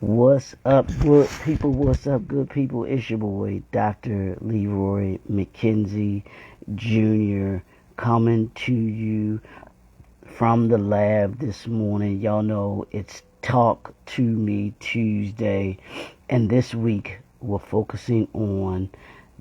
What's up, good people? What's up, good people? It's your boy, Dr. Leroy McKenzie Jr., coming to you from the lab this morning. Y'all know it's Talk to Me Tuesday, and this week we're focusing on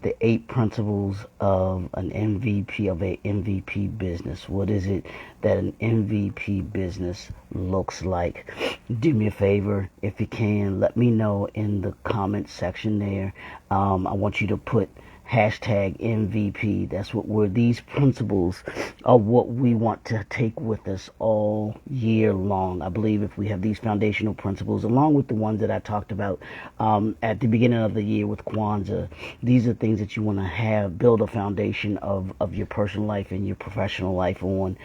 the 8 principles of an MVP, of a MVP business. What is it that an MVP business looks like? Do me a favor, if you can, let me know in the comment section there. I want you to put hashtag MVP. That's what these principles are what we want to take with us all year long. I believe if we have these foundational principles, along with the ones that I talked about at the beginning of the year with Kwanzaa, these are things that you want to have, build a foundation of your personal life and your professional life on.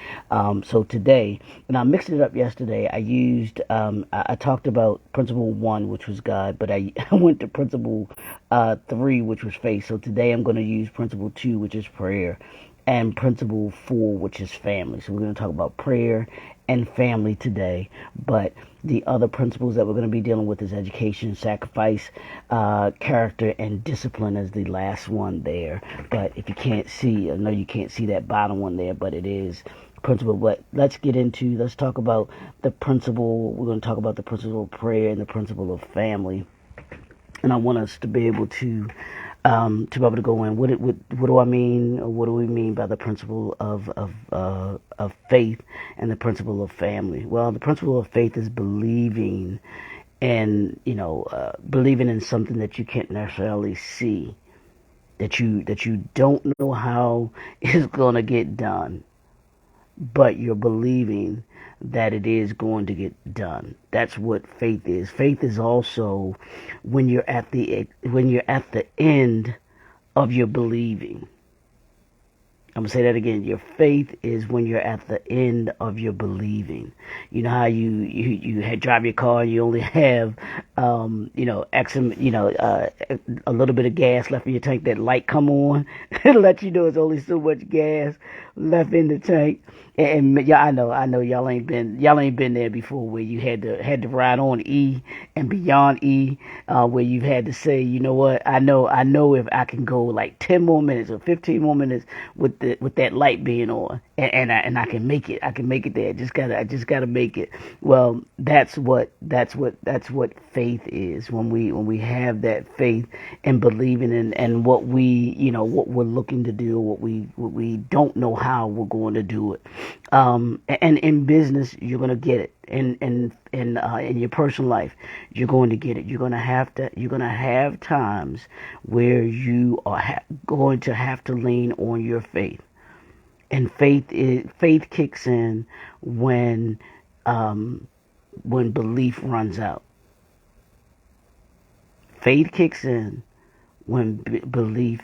So today, and I mixed it up yesterday, I talked about principle 1, which was God, but I went to principle 3, which was faith. So today I'm going to use principle 2, which is prayer, and principle 4, which is family. So we're going to talk about prayer and family today, but the other principles that we're going to be dealing with is education, sacrifice, character, and discipline as the last one there. But if you can't see, I know you can't see that bottom one there, but it is principle. But let's talk about the principle. We're going to talk about the principle of prayer and the principle of family. And I want us to be able to be able to go in. What do I mean? Or what do we mean by the principle of faith and the principle of family? Well, the principle of faith is believing believing in something that you can't necessarily see, that you don't know how it's gonna get done, but you're believing that it is going to get done. That's what faith is. Faith is also when you're at the end of your believing. I'm gonna say that again. Your faith is when you're at the end of your believing. You know how you drive your car and you only have a little bit of gas left in your tank. That light come on, it'll let you know it's only so much gas left in the tank. And yeah, I know y'all ain't been there before, where you had to ride on E and beyond E, where you've had to say, you know what, I know if I can go like 10 more minutes or 15 more minutes with that light being on, and I can make it there. I just gotta make it. Well, that's what faith is. When we have that faith and believing in what what we're looking to do, what we don't know how we're going to do it. And in business, you're gonna get it. In your personal life, you're going to get it. You're gonna have times where you are going to have to lean on your faith. And faith kicks in when belief runs out. Faith kicks in when belief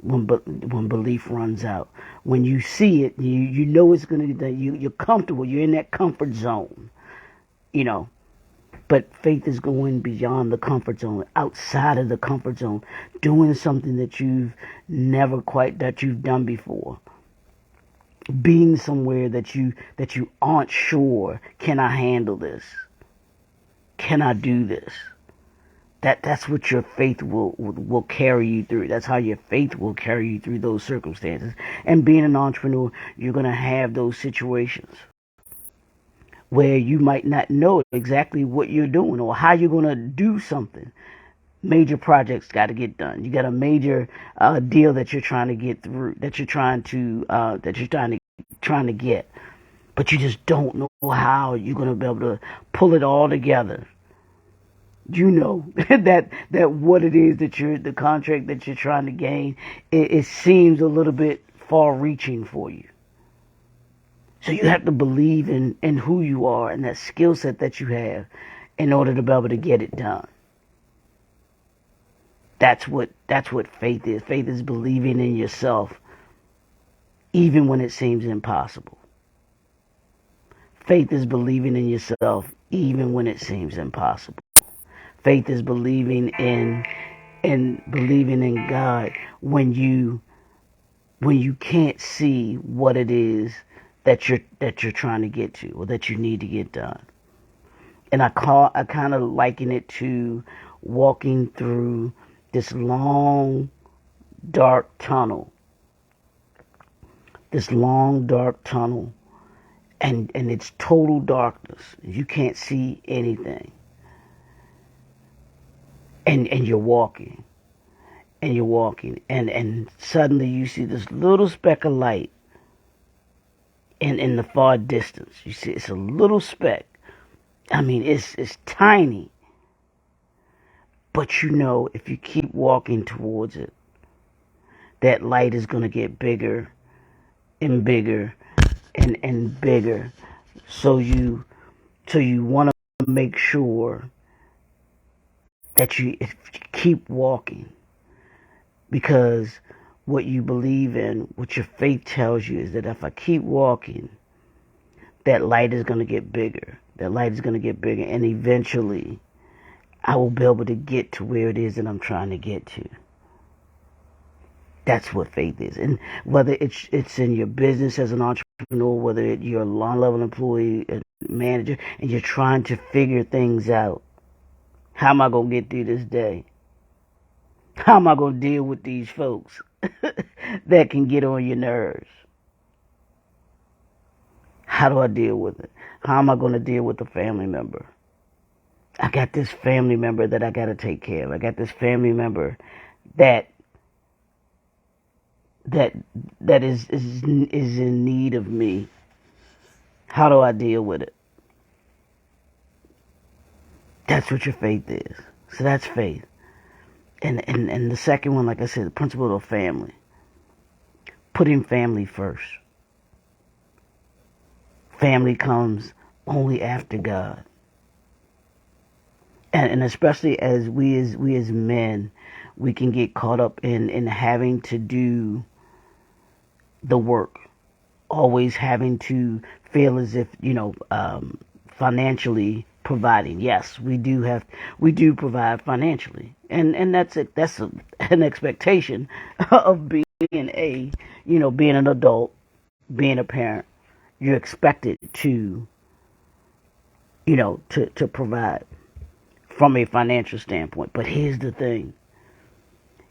when belief runs out. When you see it, you know it's going to be done. You're comfortable. You're in that comfort zone, But faith is going beyond the comfort zone, outside of the comfort zone, doing something that you've done before. Being somewhere that you aren't sure, can I handle this? Can I do this? That's what your faith will carry you through. That's how your faith will carry you through those circumstances. And being an entrepreneur, you're going to have those situations where you might not know exactly what you're doing or how you're going to do something. Major projects got to get done. You got a major deal that you're trying to get through, that you're trying to get, but you just don't know how you're going to be able to pull it all together. You know that what it is the contract that you're trying to gain, it seems a little bit far reaching for you. So you have to believe in who you are and that skill set that you have in order to be able to get it done. That's what faith is. Faith is believing in yourself even when it seems impossible. Faith is believing in yourself even when it seems impossible. Faith is believing in God when you can't see what it is that you're trying to get to or that you need to get done. And I kind of liken it to walking through this long, dark tunnel. This long, dark tunnel. And it's total darkness. You can't see anything. And you're walking. And you're walking. And suddenly you see this little speck of light in the far distance. You see it's a little speck. I mean, it's tiny. But you know, if you keep walking towards it, that light is going to get bigger and bigger and bigger. So you want to make sure that you keep walking, because what you believe in, what your faith tells you, is that if I keep walking, that light is going to get bigger. That light is going to get bigger, and eventually I will be able to get to where it is that I'm trying to get to. That's what faith is. And whether it's in your business as an entrepreneur, whether you're a low-level employee, a manager, and you're trying to figure things out. How am I going to get through this day? How am I going to deal with these folks that can get on your nerves? How do I deal with it? How am I going to deal with a family member? I got this family member that I got to take care of. I got this family member that is in need of me. How do I deal with it? That's what your faith is. So that's faith. And the second one, like I said, the principle of family. Putting family first. Family comes only after God. And especially as we as men, we can get caught up in having to do the work, always having to feel as if, financially providing. Yes, we do provide financially, and that's an expectation of being being an adult, being a parent. You're expected to to provide from a financial standpoint. But here's the thing: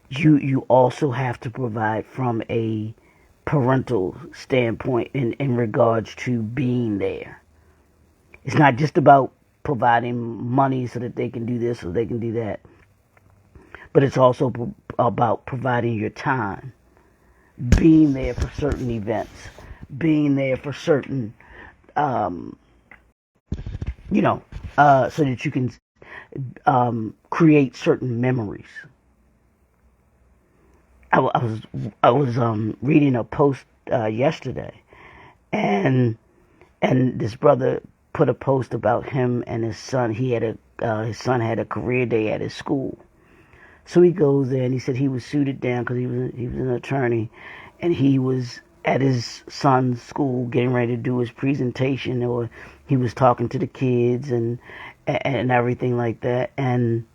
you also have to provide from a parental standpoint in regards to being there. It's not just about providing money so that they can do this or they can do that, but it's also about providing your time, being there for certain events, being there for certain, so that you can create certain memories. I was reading a post yesterday, and this brother put a post about him and his son. His son had a career day at his school, so he goes there and he said he was suited down because he was an attorney, and he was at his son's school getting ready to do his presentation, or he was talking to the kids and everything like that, and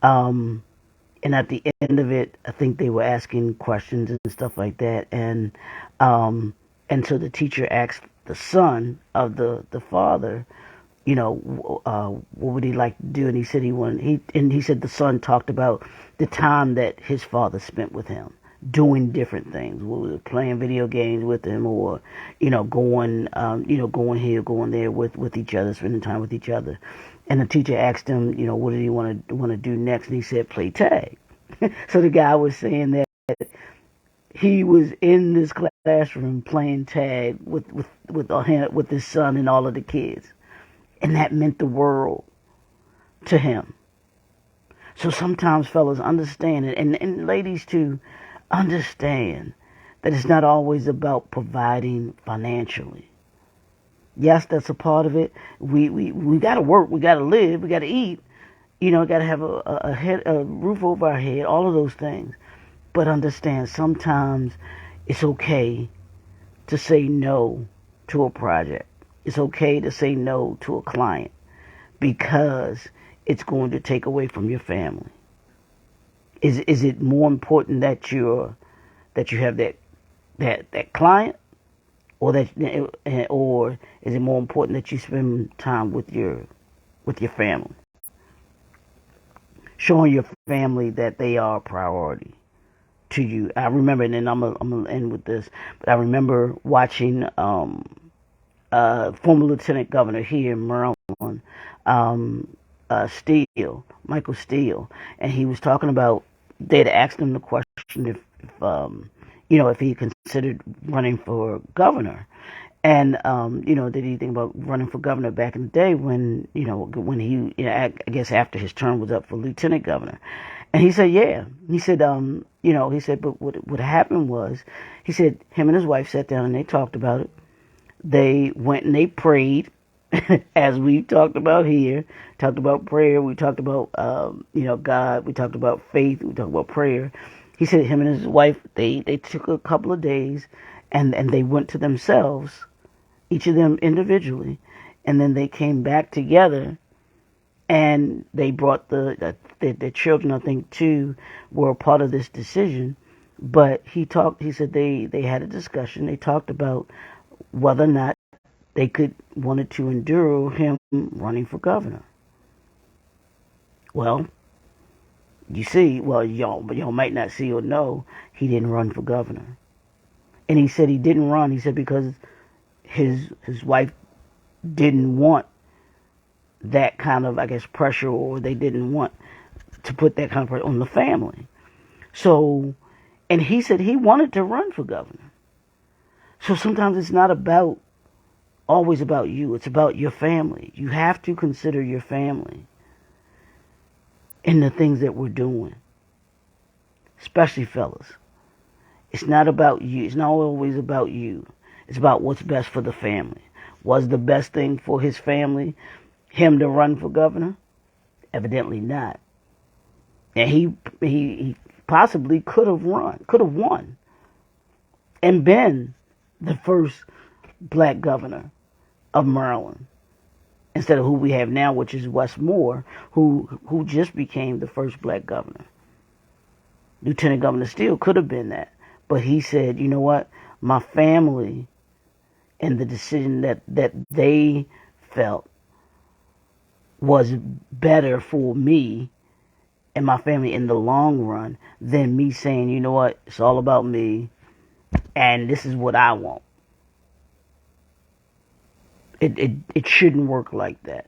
at the end of it, I think they were asking questions and stuff like that, and so the teacher asked the son of the father, what would he like to do, and he said he said the son talked about the time that his father spent with him, doing different things, playing video games with him, or going here, going there with each other, spending time with each other. And the teacher asked him, what did he want to do next, and he said play tag. So the guy was saying that he was in this classroom playing tag with his son and all of the kids, and that meant the world to him. So sometimes, fellas, understand it, and ladies too, understand that it's not always about providing financially. Yes, that's a part of it. We got to work, we got to live, we got to eat. Got to have a roof over our head, all of those things. But understand, sometimes it's okay to say no to a project. It's okay to say no to a client because it's going to take away from your family. Is it more important that you have that client, or is it more important that you spend time with your with your family, showing your family that they are a priority to you. I remember, and then I'm gonna end with this, but I remember watching former lieutenant governor here in Maryland, Michael Steele, and he was talking about, they'd asked him the question if he considered running for governor. And did he think about running for governor back in the day when he, I guess after his term was up for lieutenant governor? And he said, yeah. He said, he said, but what happened was, he said, him and his wife sat down and they talked about it. They went and they prayed, as we talked about here. Talked about prayer. We talked about, God. We talked about faith. We talked about prayer. He said him and his wife, they took a couple of days, and they went to themselves, each of them individually, and then they came back together, and they brought the children, I think, too, were a part of this decision. But he said they had a discussion. They talked about whether or not they wanted to endure him running for governor. Well, y'all might not see or know, he didn't run for governor. And he said he didn't run. He said because his wife didn't want that kind of, I guess, pressure, or they didn't want to put that kind of pressure on the family. So, and he said he wanted to run for governor. So sometimes it's not always about you. It's about your family. You have to consider your family in the things that we're doing, especially fellas. It's not about you. It's not always about you. It's about what's best for the family. Was the best thing for his family him to run for governor? Evidently not. And he possibly could have won, and been the first black governor of Maryland, instead of who we have now, which is Wes Moore, who just became the first black governor. Lieutenant Governor Steele could have been that, but he said, you know what, my family and the decision that they felt was better for me and my family in the long run than me saying, you know what, it's all about me and this is what I want. It shouldn't work like that.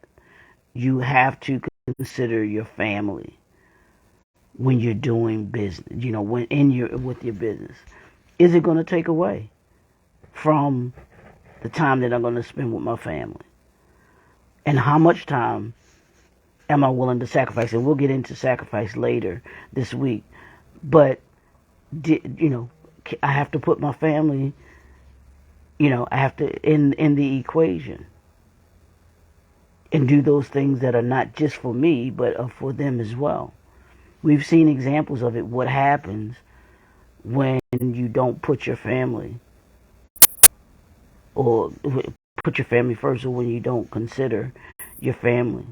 You have to consider your family when you're doing business, with your business. Is it going to take away from the time that I'm going to spend with my family? And how much time am I willing to sacrifice? And we'll get into sacrifice later this week. But, I have to put my family, I have to, in the equation. And do those things that are not just for me, but are for them as well. We've seen examples of it, what happens when you don't put your family, or put your family first, or when you don't consider your family.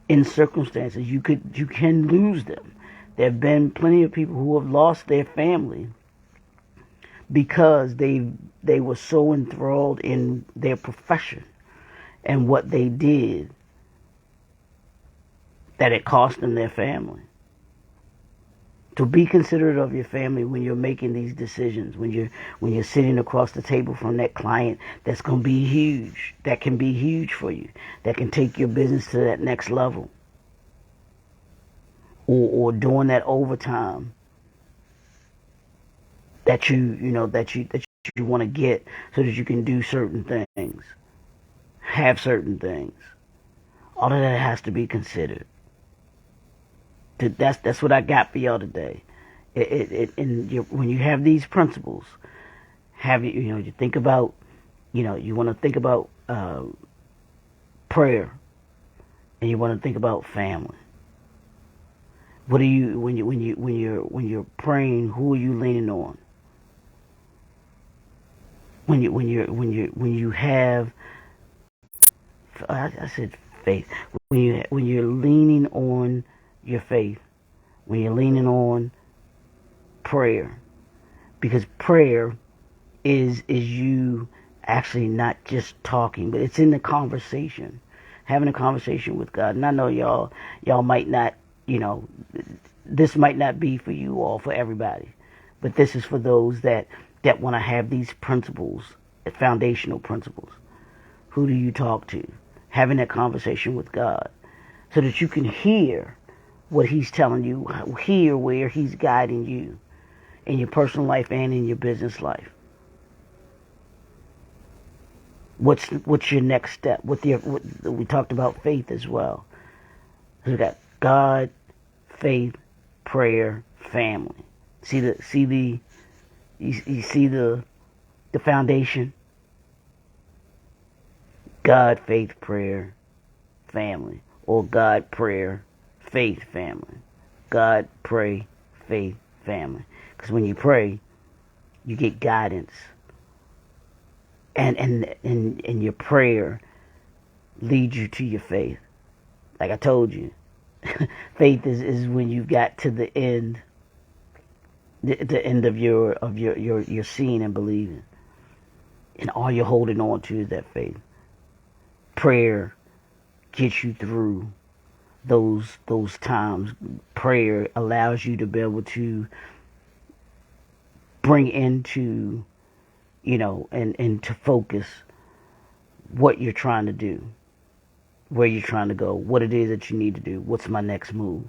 In circumstances, you can lose them. There have been plenty of people who have lost their family because they were so enthralled in their profession and what they did that it cost them their family. To be considerate of your family when you're making these decisions, when you're sitting across the table from that client that's going to be huge, that can be huge for you, that can take your business to that next level, or doing that overtime that you want to get so that you can do certain things, have certain things. All of that has to be considered. That's what I got for y'all today. When you have these principles, you think about, you want to think about prayer, and you want to think about family. What are you when you're praying? Who are you leaning on? When you have, I said faith. When you're leaning on your faith, when you're leaning on prayer, because prayer is you actually not just talking, but it's in the conversation. having a conversation with God. And I know y'all might not, this might not be for you all, for everybody, but this is for those that want to have these principles, foundational principles. Who do you talk to? Having that conversation with God so that you can hear what he's telling you, hear where he's guiding you in your personal life and in your business life. What's your next step? We talked about faith as well. So we got God, faith, prayer, family. You see the foundation? God, faith, prayer, family. Or God, prayer, faith, family. God, pray, faith, family. Because when you pray, you get guidance. And your prayer leads you to your faith. Like I told you, faith is when you got to the end, the end of your seeing and believing, and all you're holding on to is that faith. Prayer gets you through those times. Prayer allows you to be able to bring into, and to focus what you're trying to do, where you're trying to go, what it is that you need to do, what's my next move.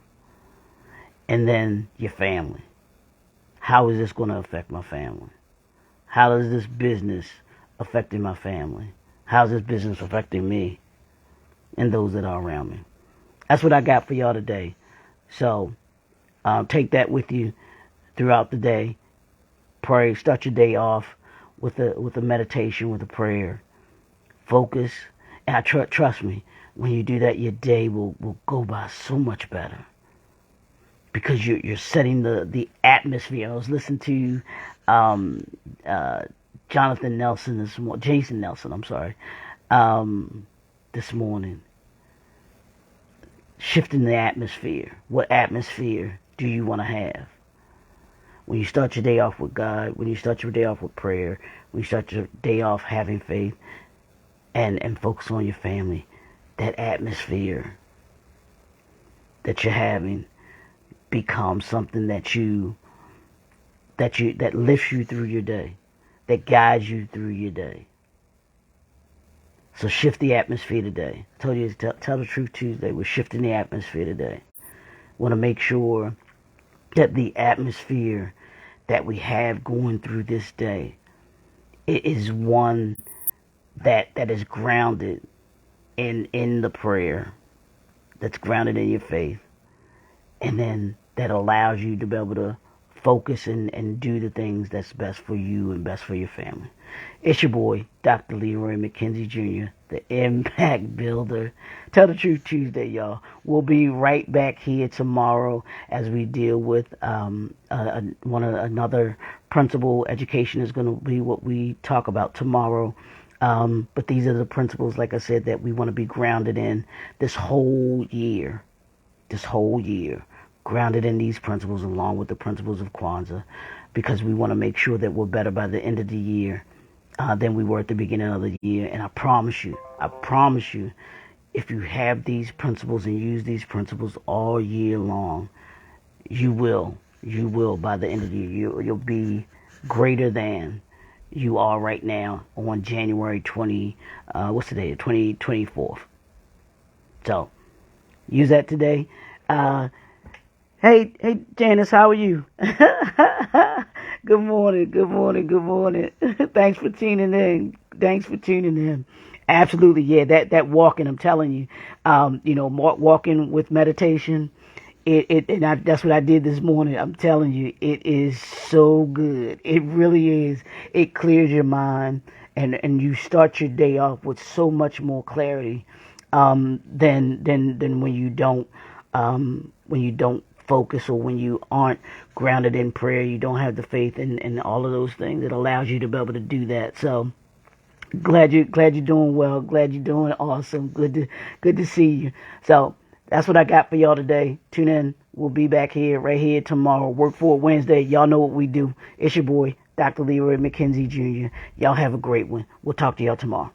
And then your family. How is this going to affect my family? How is this business affecting my family? How's this business affecting me and those that are around me? That's what I got for y'all today. So take that with you throughout the day. Pray. Start your day off with a meditation, with a prayer. Focus. And trust me, when you do that, your day will go by so much better. Because you're setting the atmosphere. I was listening to Jason Nelson this morning. Shifting the atmosphere. What atmosphere do you want to have? When you start your day off with God, when you start your day off with prayer, when you start your day off having faith and focus on your family, that atmosphere that you're having becomes something that lifts you through your day, that guides you through your day. So shift the atmosphere today. I told you to tell the truth Tuesday. We're shifting the atmosphere today. Want to make sure that the atmosphere that we have going through this day, it is one that is grounded in the prayer, that's grounded in your faith, and then that allows you to be able to focus and do the things that's best for you and best for your family. It's your boy, Dr. Leroy McKenzie Jr., the Impact Builder. Tell the Truth Tuesday, y'all. We'll be right back here tomorrow as we deal with another principle. Education is going to be what we talk about tomorrow. But these are the principles, like I said, that we want to be grounded in this whole year. Grounded in these principles along with the principles of Kwanzaa, because we want to make sure that we're better by the end of the year than we were at the beginning of the year. And I promise you, if you have these principles and use these principles all year long, you will by the end of the year, you'll be greater than you are right now on January 24th. So use that today. Hey, Janice, how are you? Good morning. Thanks for tuning in. Absolutely, yeah. That walking, I'm telling you, walking with meditation. That's what I did this morning. I'm telling you, it is so good. It really is. It clears your mind, and you start your day off with so much more clarity than when you don't focus, or when you aren't grounded in prayer, you don't have the faith and all of those things. It allows you to be able to do that. So glad you're doing well. Glad you're doing awesome. Good to see you. So that's what I got for y'all today. Tune in. We'll be back here right here tomorrow. Work for it Wednesday. Y'all know what we do. It's your boy, Dr. Leroy McKenzie Jr. Y'all have a great one. We'll talk to y'all tomorrow.